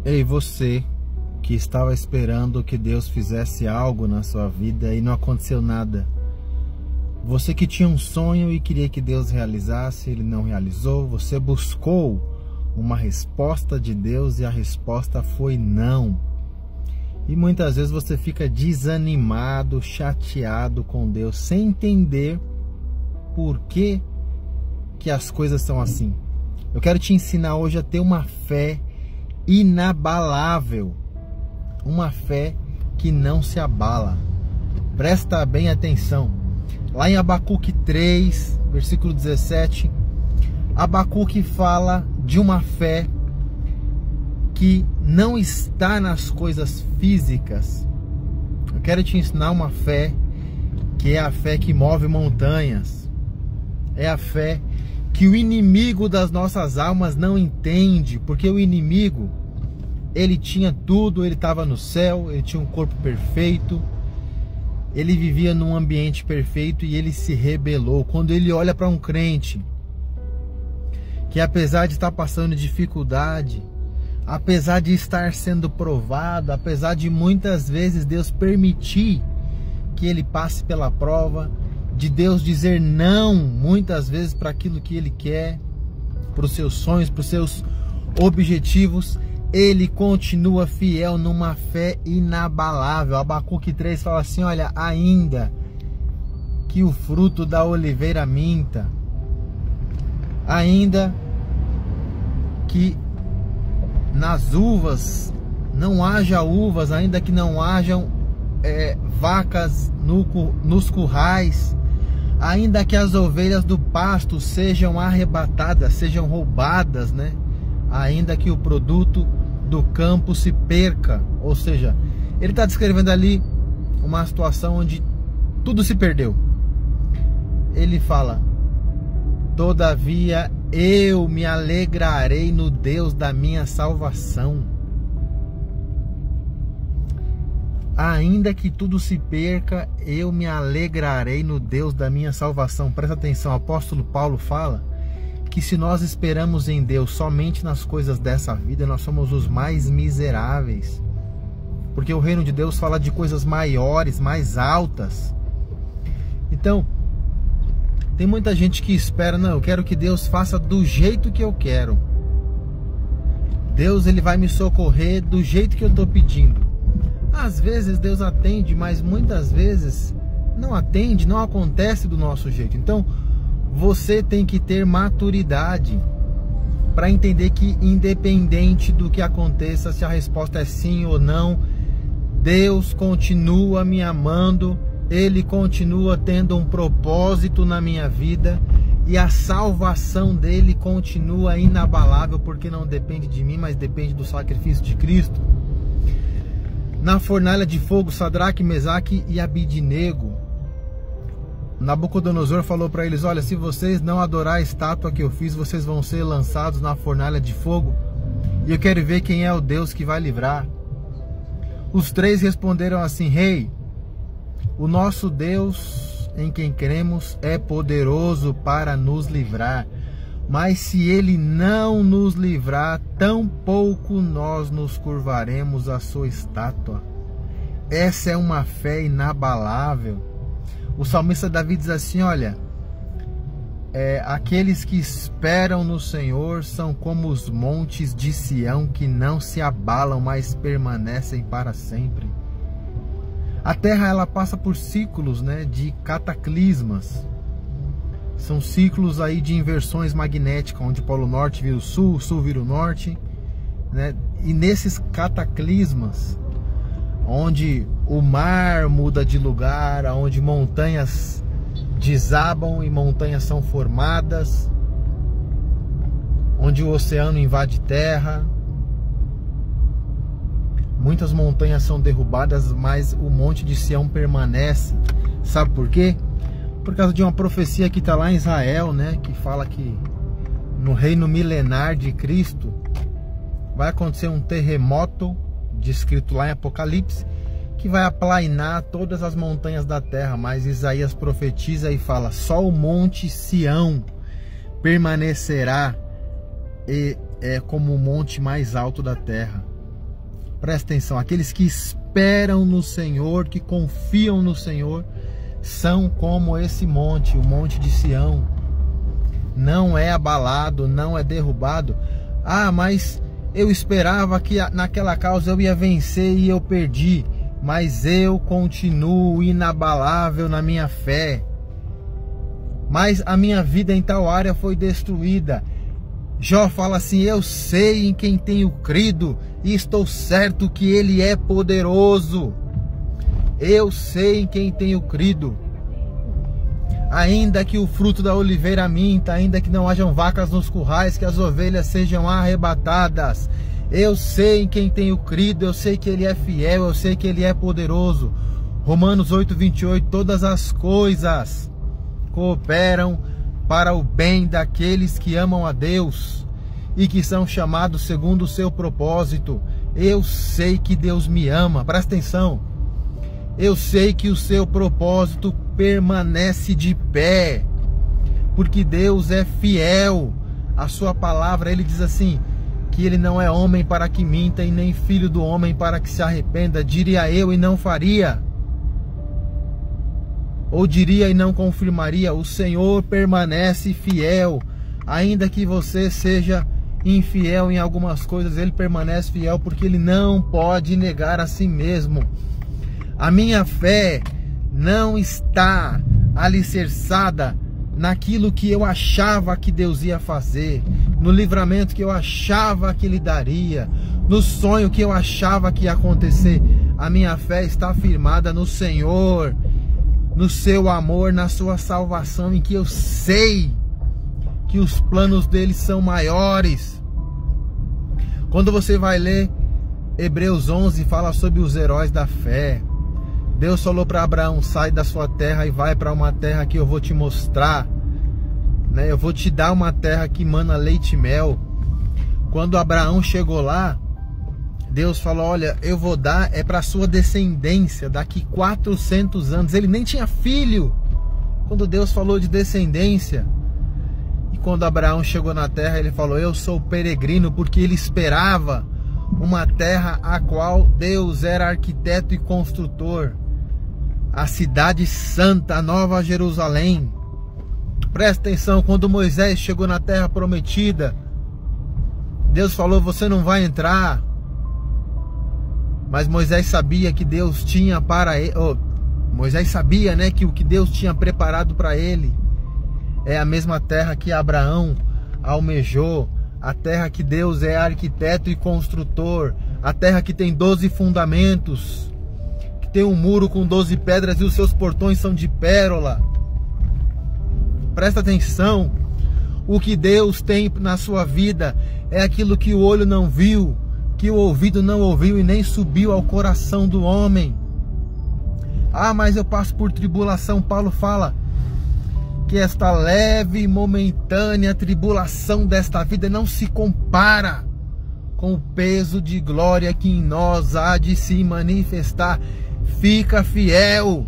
Ei, você que estava esperando que Deus fizesse algo na sua vida e não aconteceu nada. Você que tinha um sonho e queria que Deus realizasse, Ele não realizou. Você buscou uma resposta de Deus e a resposta foi não. E muitas vezes você fica desanimado, chateado com Deus, sem entender por que as coisas são assim. Eu quero te ensinar hoje a ter uma fé inabalável, uma fé que não se abala. Presta bem atenção. Lá em Abacuque 3, versículo 17, Abacuque fala de uma fé que não está nas coisas físicas. Eu quero te ensinar uma fé que é a fé que move montanhas. É a fé que o inimigo das nossas almas não entende, porque o inimigo, ele tinha tudo, ele estava no céu, ele tinha um corpo perfeito, ele vivia num ambiente perfeito e ele se rebelou. Quando ele olha para um crente que, apesar de estar passando dificuldade, apesar de estar sendo provado, apesar de muitas vezes Deus permitir que ele passe pela prova, de Deus dizer não muitas vezes para aquilo que ele quer, para os seus sonhos, para os seus objetivos, ele continua fiel numa fé inabalável. Abacuque 3 fala assim: olha, ainda que o fruto da oliveira minta, ainda que nas uvas não haja uvas, ainda que não hajam vacas nos currais, ainda que as ovelhas do pasto sejam arrebatadas, sejam roubadas, né? Ainda que o produto do campo se perca. Ou seja, ele está descrevendo ali uma situação onde tudo se perdeu. Ele fala: todavia eu me alegrarei no Deus da minha salvação. Ainda que tudo se perca, eu me alegrarei no Deus da minha salvação. Presta atenção, o apóstolo Paulo fala que se nós esperamos em Deus somente nas coisas dessa vida, nós somos os mais miseráveis. Porque o reino de Deus fala de coisas maiores, mais altas. Então, tem muita gente que espera: não, eu quero que Deus faça do jeito que eu quero. Deus, ele vai me socorrer do jeito que eu estou pedindo. Às vezes Deus atende, mas muitas vezes não atende, não acontece do nosso jeito. Então, você tem que ter maturidade para entender que, independente do que aconteça, se a resposta é sim ou não, Deus continua me amando, Ele continua tendo um propósito na minha vida e a salvação dele continua inabalável, porque não depende de mim, mas depende do sacrifício de Cristo. Na fornalha de fogo, Sadraque, Mesaque e Abidnego, Nabucodonosor falou para eles: olha, se vocês não adorar a estátua que eu fiz, vocês vão ser lançados na fornalha de fogo, e eu quero ver quem é o Deus que vai livrar. Os três responderam assim: rei, o nosso Deus em quem cremos é poderoso para nos livrar, mas se ele não nos livrar, tampouco nós nos curvaremos à sua estátua. Essa é uma fé inabalável. O salmista Davi diz assim: olha, aqueles que esperam no Senhor são como os montes de Sião, que não se abalam, mas permanecem para sempre. A terra, ela passa por ciclos, né, de cataclismas. São ciclos aí de inversões magnéticas, onde o Polo Norte vira o Sul vira o Norte, né? E nesses cataclismas, onde o mar muda de lugar, onde montanhas desabam e montanhas são formadas, onde o oceano invade terra, muitas montanhas são derrubadas, mas o Monte de Sião permanece. Sabe por quê? Por causa de uma profecia que está lá em Israel, né? Que fala que no reino milenar de Cristo vai acontecer um terremoto, descrito lá em Apocalipse, que vai aplainar todas as montanhas da terra. Mas Isaías profetiza e fala: só o Monte Sião permanecerá, e é como o monte mais alto da terra. Presta atenção, aqueles que esperam no Senhor, que confiam no Senhor, são como esse monte, o monte de Sião. Não é abalado, não é derrubado. Ah, mas eu esperava que naquela causa eu ia vencer e eu perdi. Mas eu continuo inabalável na minha fé. Mas a minha vida em tal área foi destruída. Jó fala assim: eu sei em quem tenho crido e estou certo que Ele é poderoso. Eu sei em quem tenho crido. Ainda que o fruto da oliveira minta, ainda que não hajam vacas nos currais, que as ovelhas sejam arrebatadas, eu sei em quem tenho crido, eu sei que Ele é fiel, eu sei que Ele é poderoso. Romanos 8:28, todas as coisas cooperam para o bem daqueles que amam a Deus e que são chamados segundo o seu propósito. Eu sei que Deus me ama, presta atenção. Eu sei que o seu propósito permanece de pé, porque Deus é fiel à sua palavra. Ele diz assim, que Ele não é homem para que minta, e nem filho do homem para que se arrependa. Diria eu e não faria, ou diria e não confirmaria. O Senhor permanece fiel, ainda que você seja infiel em algumas coisas, Ele permanece fiel, porque Ele não pode negar a si mesmo. A minha fé não está alicerçada naquilo que eu achava que Deus ia fazer, no livramento que eu achava que Ele daria, no sonho que eu achava que ia acontecer. A minha fé está firmada no Senhor, no seu amor, na sua salvação, em que eu sei que os planos dele são maiores. Quando você vai ler Hebreus 11, fala sobre os heróis da fé. Deus falou para Abraão: sai da sua terra e vai para uma terra que eu vou te mostrar, né? Eu vou te dar uma terra que mana leite e mel. Quando Abraão chegou lá, Deus falou: olha, eu vou dar para a sua descendência daqui 400 anos. Ele nem tinha filho quando Deus falou de descendência. E quando Abraão chegou na terra, ele falou: eu sou peregrino, porque ele esperava uma terra a qual Deus era arquiteto e construtor. A cidade santa, a Nova Jerusalém. Presta atenção, quando Moisés chegou na terra prometida, Deus falou: você não vai entrar. Mas Moisés sabia que Deus tinha para ele, Moisés sabia, né, que o que Deus tinha preparado para ele é a mesma terra que Abraão almejou, a terra que Deus é arquiteto e construtor, a terra que tem 12 fundamentos, que tem um muro com 12 pedras e os seus portões são de pérola. Presta atenção, o que Deus tem na sua vida é aquilo que o olho não viu, que o ouvido não ouviu e nem subiu ao coração do homem. Ah, mas eu passo por tribulação. Paulo fala que esta leve e momentânea tribulação desta vida não se compara com o peso de glória que em nós há de se manifestar. Fica fiel.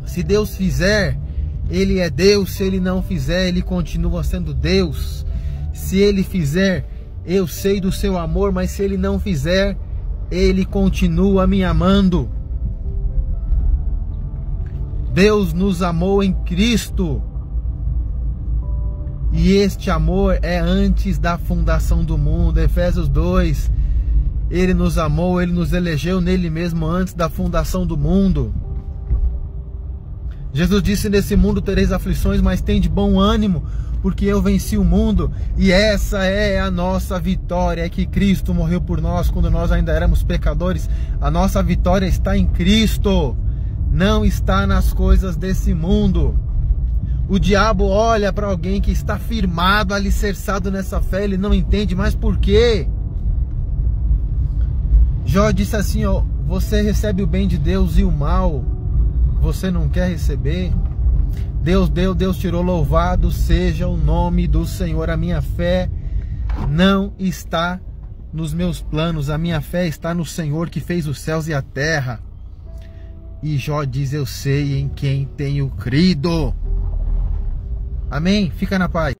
Se Deus fizer, Ele é Deus. Se Ele não fizer, Ele continua sendo Deus. Se Ele fizer, eu sei do seu amor, mas se Ele não fizer, Ele continua me amando. Deus nos amou em Cristo, e este amor é antes da fundação do mundo. Efésios 2, Ele nos amou, Ele nos elegeu nele mesmo antes da fundação do mundo. Jesus disse: nesse mundo tereis aflições, mas tende bom ânimo, porque eu venci o mundo. E essa é a nossa vitória, é que Cristo morreu por nós quando nós ainda éramos pecadores. A nossa vitória está em Cristo, não está nas coisas desse mundo. O diabo olha para alguém que está firmado, alicerçado nessa fé, ele não entende, mas por quê? Jó disse assim, ó: você recebe o bem de Deus e o mal você não quer receber. Deus deu, Deus tirou, louvado seja o nome do Senhor. A minha fé não está nos meus planos, a minha fé está no Senhor que fez os céus e a terra. E Jó diz: eu sei em quem tenho crido. Amém? Fica na paz.